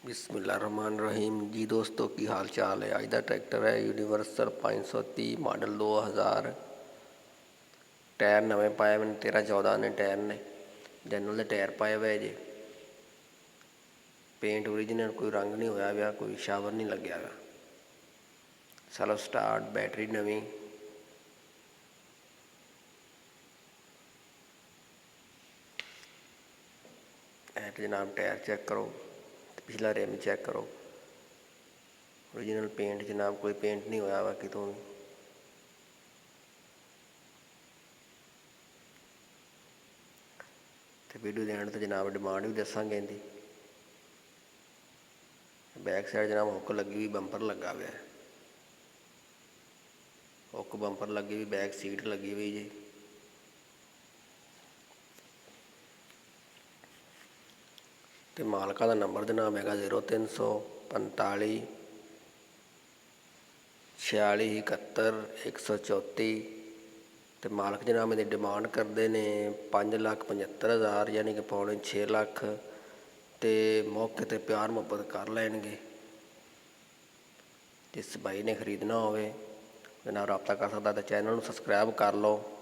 बिस्मिल्लाहिर्रहमानिर्रहीम जी दोस्तों की हाल चाल है। अज का ट्रैक्टर है यूनीवर्सल 530 मॉडल 2000। टायर नवे पाए मैंने 13-14 ने टायर ने जनरल के टायर पाए हुए जे। पेंट ओरिजिनल, कोई रंग नहीं होया हुआ, कोई शावर नहीं लग्या हुआ। सेल्फ स्टार्ट, बैटरी नवी। ऐट जनाब टायर चेक करो, पिछला रिम चेक करो। ओरिजिनल पेंट जनाब, कोई पेंट नहीं होया हुआ कितों भी। तो वीडियो के एंड तो जनाब डिमांड भी दसांगे इनकी। बैक साइड जनाब हुक लगी हुई, बंपर लगा हुआ है। हुक बंपर लगी हुई, बैक सीट लगी हुई जी। तो मालका का नंबर जनाब है 0345 46 71 134। तो मालक जनाब मेरी डिमांड करते हैं 5,75,000 यानी कि पौने 6 लाख। तो मौके पर प्यार मुहब्बत कर लैणगे। जिस भाई ने खरीदना हो जनाब रब्ता कर सकता। तो चैनल को सबसक्राइब कर लो।